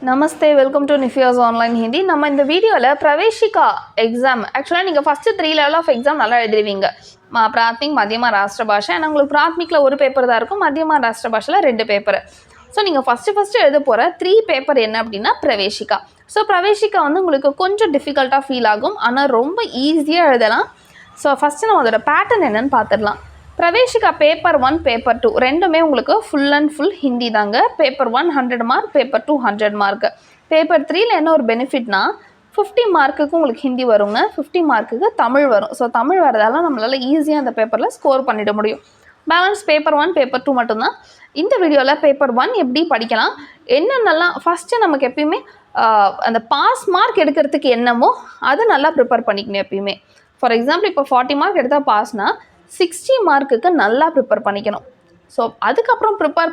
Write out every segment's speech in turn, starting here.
Namaste, welcome to Nifia's Online Hindi. நம்ம இந்த வீடியோவில் பிரவேஷிகா எக்ஸாம் ஆக்சுவலாக நீங்கள் ஃபஸ்ட்டு 3 லெவல் ஆஃப் எக்ஸாம் நல்லா எழுதுவீங்க. பிராத்மிக், மத்தியமா, ராஷ்டிர பாஷை. ஆனால் உங்களுக்கு பிராத்மிக்கில் ஒரு பேப்பர் தான் இருக்கும், மத்தியமா ராஷ்டிர பாஷையில் 2 பேப்பர். ஸோ நீங்கள் ஃபஸ்ட்டு எழுத போகிற 3 பேப்பர் என்ன அப்படின்னா பிரவேஷிகா. ஸோ பிரவேஷிகா வந்து உங்களுக்கு கொஞ்சம் டிஃபிகல்ட்டாக ஃபீல் ஆகும், ஆனால் ரொம்ப ஈஸியாக எழுதலாம். ஸோ ஃபஸ்ட்டு நம்ம அதோட பேட்டர்ன் என்னன்னு பார்த்துடலாம். பிரவேஷிகா பேப்பர் 1 பேப்பர் 2 ரெண்டுமே உங்களுக்கு ஃபுல் அண்ட் ஃபுல் ஹிந்தி தாங்க. Paper 1 100 mark, paper 2 100 mark. Paper 3ல என்ன ஒரு பெனிஃபிட்னா 50 மார்க்குக்கு உங்களுக்கு ஹிந்தி வருங்க, 50 மார்க்குக்கு தமிழ் வரும். ஸோ தமிழ் வரதால நம்மளால் ஈஸியாக அந்த பேப்பரில் ஸ்கோர் பண்ணிட முடியும். பேலன்ஸ் பேப்பர் 1 பேப்பர் 2 மட்டும்தான். இந்த வீடியோவில் பேப்பர் 1 எப்படி படிக்கலாம், என்னென்னலாம் ஃபஸ்ட்டு நமக்கு எப்பயுமே அந்த பாஸ் மார்க் எடுக்கிறதுக்கு என்னமோ அதை நல்லா ப்ரிப்பேர் பண்ணிக்கணும் எப்பயுமே. ஃபார் எக்ஸாம்பிள் இப்போ 40 மார்க் எடுத்தால் பாஸ்னா 60 மார்க்குக்கு நல்லா ப்ரிப்பேர் பண்ணிக்கணும். ஸோ அதுக்கப்புறம் ப்ரிப்பேர்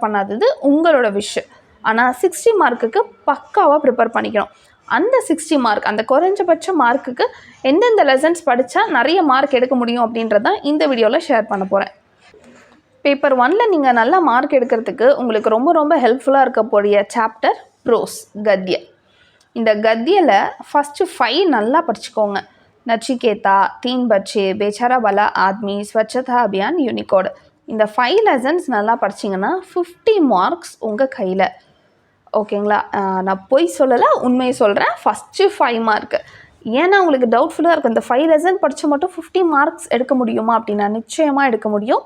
பண்ணாதது உங்களோட விஷ். ஆனால் 60 மார்க்குக்கு பக்காவாக ப்ரிப்பேர் பண்ணிக்கணும். அந்த 60 மார்க், அந்த குறைஞ்சபட்ச மார்க்குக்கு எந்தெந்த லெசன்ஸ் படித்தா நிறைய மார்க் எடுக்க முடியும் அப்படின்றதான் இந்த வீடியோவில் ஷேர் பண்ண போகிறேன். பேப்பர் 1ல் நீங்கள் நல்லா மார்க் எடுக்கிறதுக்கு உங்களுக்கு ரொம்ப ரொம்ப ஹெல்ப்ஃபுல்லாக இருக்கக்கூடிய சாப்டர் ப்ரோஸ், கத்திய. இந்த கத்தியில் ஃபஸ்ட்டு 5 நல்லா படிச்சுக்கோங்க. நச்சிகேதா, தீன் பச்சே, பேச்சாரா வாலா ஆத்மி, ஸ்வச்சதா அபியான், யூனிகோடு. இந்த 5 லெசன்ஸ் நல்லா படிச்சிங்கன்னா 50 மார்க்ஸ் உங்கள் கையில். ஓகேங்களா? நான் பொய் சொல்லலை, உண்மையை சொல்கிறேன். First 5 mark. ஏன்னா உங்களுக்கு டவுட்ஃபுல்லாக இருக்கும், இந்த 5 லெசன் படித்து மட்டும் 50 மார்க்ஸ் எடுக்க முடியுமா அப்படின்னா நிச்சயமாக எடுக்க முடியும்.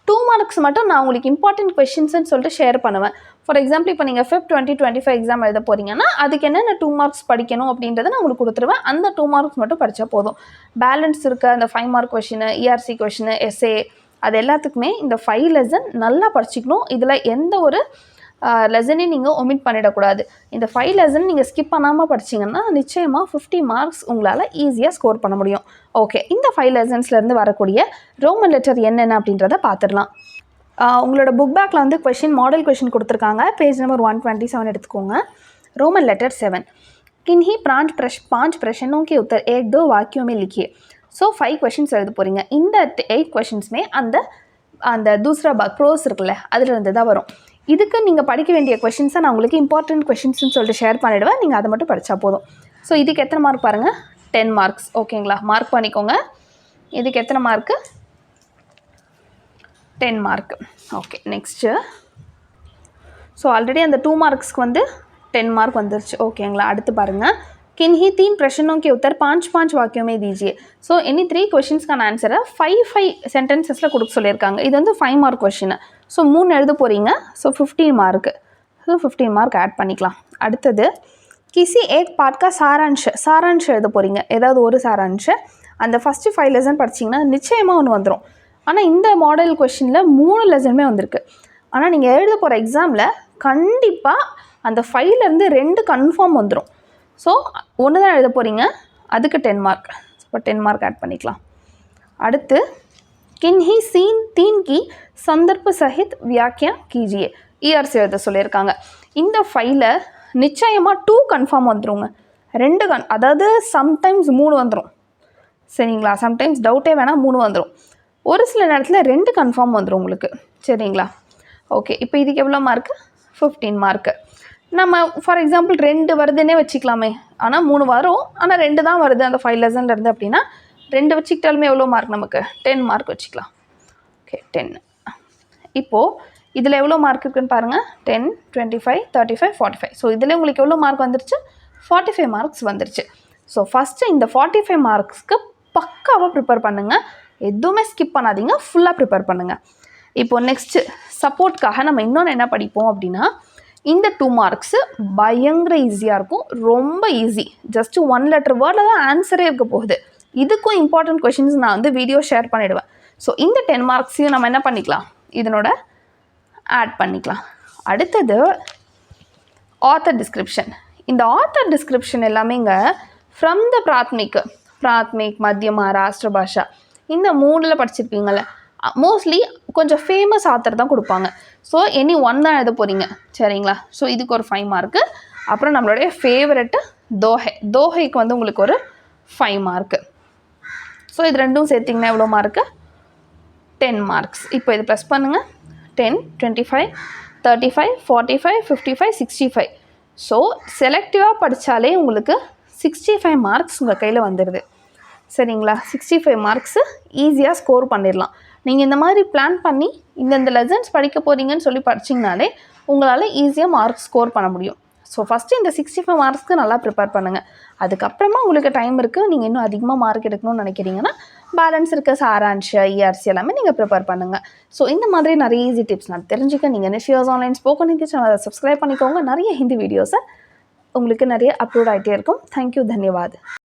2 மார்க்ஸ் மட்டும் நான் உங்களுக்கு இம்பார்ட்டன்ட் கொஷின்ஸ்ன்னு சொல்லிட்டு ஷேர் பண்ணுவேன். ஃபார் எக்ஸாம்பிள் இப்போ நீங்கள் FIP 2025 எக்ஸாம் எழுத போகிறீங்கன்னா அதுக்கு என்னென்ன 2 மார்க்ஸ் படிக்கணும் அப்படின்றத நான் உங்களுக்கு கொடுத்துருவேன். அந்த 2 மார்க்ஸ் மட்டும் படித்தா போதும். பேலன்ஸ் இருக்க அந்த 5 mark question, ERC question, SA, அது எல்லாத்துக்குமே இந்த 5 லெசன் நல்லா படிச்சிக்கணும். இதில் எந்த ஒரு லெசனையும் நீங்கள் ஒமிட் பண்ணிடக்கூடாது. இந்த 5 லெசன் நீங்கள் ஸ்கிப் பண்ணாமல் படிச்சிங்கன்னா நிச்சயமாக 50 மார்க்ஸ் உங்களால் ஈஸியாக ஸ்கோர் பண்ண முடியும். ஓகே, இந்த 5 லெசன்ஸ்லேருந்து வரக்கூடிய ரோமன் லெட்டர் என்னென்ன அப்படின்றத பார்த்துடலாம். உங்களோட புக் பேக்கில் வந்து மாடல் கொஷின் கொடுத்துருக்காங்க. பேஜ் நம்பர் 127 எடுத்துக்கோங்க. रोमन लेटर 7 किन्हीं पांच प्रश्नों के उत्तर 1-2 वाक्यों में लिखिए. ஸோ 5 கொஷின்ஸ் எழுத போகிறீங்க. இந்த 8 கொஷின்ஸுமே அந்த தூசரா பாக் ப்ரோஸ் இருக்குல்ல அதிலிருந்து தான் வரும். இதுக்கு நீங்கள் படிக்க வேண்டிய கொஷின்ஸை நான் உங்களுக்கு இம்பார்ட்டன்ட் கொஷின்ஸ்னு சொல்லிட்டு ஷேர் பண்ணிவிடுவேன். நீங்கள் அதை மட்டும் படித்தா போதும். ஸோ இதுக்கு எத்தனை மார்க் பாருங்கள், 10 மார்க்ஸ். ஓகேங்களா? மார்க் பண்ணிக்கோங்க. இதுக்கு எத்தனை mark? 10 mark. Okay, next. So already அந்த 2 மார்க்ஸ்க்கு வந்து 10 மார்க் வந்துருச்சு. ஓகேங்களா? அடுத்து பாருங்கள். किन्हीं 3 प्रश्नों के उत्तर 5-5 वाक्यों में दीजिए. ஸோ எனி 3 கொஷின்ஸ்க்கான ஆன்சரை 5 சென்டென்சஸில் கொடுக்க சொல்லியிருக்காங்க. இது வந்து 5 மார்க் கொஷின். ஸோ 3 எழுத போகிறீங்க. ஸோ 15 மார்க்கு. ஸோ 15 மார்க் ஆட் பண்ணிக்கலாம். அடுத்தது கிசி ஏக் பாட் கா சாரான்ஷ் எழுத போகிறீங்க. ஏதாவது ஒரு சாரான்ஷ். அந்த ஃபஸ்ட்டு 5 லெசன் படிச்சிங்கன்னா நிச்சயமாக ஒன்று வந்துடும். ஆனால் இந்த மாடல் கொஷினில் 3 லெசனுமே வந்திருக்கு. ஆனால் நீங்கள் எழுத போகிற எக்ஸாமில் கண்டிப்பாக அந்த 5லேருந்து 2 கன்ஃபார்ம் வந்துடும். ஸோ 1 தான் எழுத போகிறீங்க, அதுக்கு 10 மார்க். இப்போ 10 மார்க் ஆட் பண்ணிக்கலாம். அடுத்து किन्हीं 3 की संदर्भ सहित व्याख्या कीजिए. ERC எழுத சொல்லியிருக்காங்க. இந்த 5ல் நிச்சயமாக 2 கன்ஃபார்ம் வந்துடுங்க. 2 அதாவது சம்டைம்ஸ் 3 வந்துடும். சரிங்களா? சம்டைம்ஸ் டவுட்டே வேணால் 3 வந்துடும். ஒரு சில நேரத்தில் 2 கன்ஃபார்ம் வந்துடும் உங்களுக்கு. சரிங்களா? ஓகே, இப்போ இதுக்கு எவ்வளோ மார்க்கு? 15 மார்க்கு. நம்ம ஃபார் எக்ஸாம்பிள் 2 வருதுன்னே வச்சுக்கலாமே. ஆனால் 3 வரும், ஆனால் 2 தான் வருது அந்த 5 லெசன்லேருந்து அப்படின்னா 2 வச்சுக்கிட்டாலுமே எவ்வளோ மார்க் நமக்கு? 10 மார்க் வச்சுக்கலாம். ஓகே, 10. இப்போது இதில் எவ்வளோ மார்க் இருக்குதுன்னு பாருங்கள். 10, 25, 35, 45. ஸோ இதில் உங்களுக்கு எவ்வளோ மார்க் வந்துருச்சு? 45 மார்க்ஸ் வந்துருச்சு. ஸோ ஃபஸ்ட்டு இந்த 45 மார்க்ஸ்க்கு பக்காவாக ப்ரிப்பேர் பண்ணுங்கள். எதுவுமே ஸ்கிப் பண்ணாதீங்க, ஃபுல்லாக ப்ரிப்பேர் பண்ணுங்கள். இப்போது நெக்ஸ்ட்டு சப்போர்ட்காக நம்ம இன்னொன்று என்ன படிப்போம் அப்படின்னா, இந்த 2 மார்க்ஸு பயங்கர ஈஸியாக இருக்கும். ரொம்ப ஈஸி. ஜஸ்ட்டு 1 லெட்டர் வேர்டில் தான் ஆன்சரே இருக்க போகுது. இதுக்கும் இம்பார்ட்டன்ட் கொஷின்ஸ் நான் வந்து வீடியோ ஷேர் பண்ணிவிடுவேன். ஸோ இந்த 10 மார்க்ஸையும் நம்ம என்ன பண்ணிக்கலாம், இதனோட ஆட் பண்ணிக்கலாம். அடுத்தது ஆத்தர் டிஸ்கிரிப்ஷன். இந்த ஆத்தர் டிஸ்கிரிப்ஷன் எல்லாமேங்க ஃப்ரம் த பிராத்மிக், மத்தியமா, ராஷ்டிர பாஷா இந்த 3ல் படிச்சிருப்பீங்கள. மோஸ்ட்லி கொஞ்சம் ஃபேமஸ் ஆத்தர் தான் கொடுப்பாங்க. ஸோ எனி 1 தான் எழுத போகிறீங்க. சரிங்களா? ஸோ இதுக்கு ஒரு 5 மார்க்கு. அப்புறம் நம்மளுடைய ஃபேவரெட்டு தோஹைக்கு வந்து உங்களுக்கு ஒரு 5 மார்க்கு. ஸோ இது ரெண்டும் சேர்த்திங்கன்னா எவ்வளோ மார்க்கு? 10 மார்க்ஸ். இப்போ இது ப்ளஸ் பண்ணுங்கள். 10, 25, 35, 45, 55, 65. ஸோ செலக்டிவாக படித்தாலே உங்களுக்கு 65 மார்க்ஸ் உங்கள் கையில் வந்துடுது. சரிங்களா? 65 மார்க்ஸு ஈஸியாக ஸ்கோர் பண்ணிடலாம். நீங்கள் இந்த மாதிரி பிளான் பண்ணி இந்தந்த லெசன்ஸ் படிக்க போகிறீங்கன்னு சொல்லி படிச்சிங்கனாலே உங்களால் ஈஸியாக மார்க் ஸ்கோர் பண்ண முடியும். ஸோ ஃபஸ்ட்டு இந்த 65 மார்க்ஸ்க்கு நல்லா ப்ரிப்பேர் பண்ணுங்கள். அதுக்கப்புறமா உங்களுக்கு டைம் இருக்குது, நீங்கள் இன்னும் அதிகமாக மார்க் எடுக்கணும்னு நினைக்கிறீங்கன்னா பேலன்ஸ் இருக்க சாரான்ஷ், ERC எல்லாமே நீங்கள் ப்ரிப்பேர் பண்ணுங்கள். ஸோ இந்த மாதிரி நிறைய ஈஸி டிப்ஸ் நான் தெரிஞ்சுக்க நீங்கள் நிஃபியோஸ் ஆன்லைன் ஸ்போக்கன் ஹிந்தி சேனலை சப்ஸ்கிரைப் பண்ணிக்கோங்க. நிறைய ஹிந்தி வீடியோஸை உங்களுக்கு நிறைய அப்லோட் ஆகிட்டே இருக்கும். தேங்க்யூ, தன்யவாத்.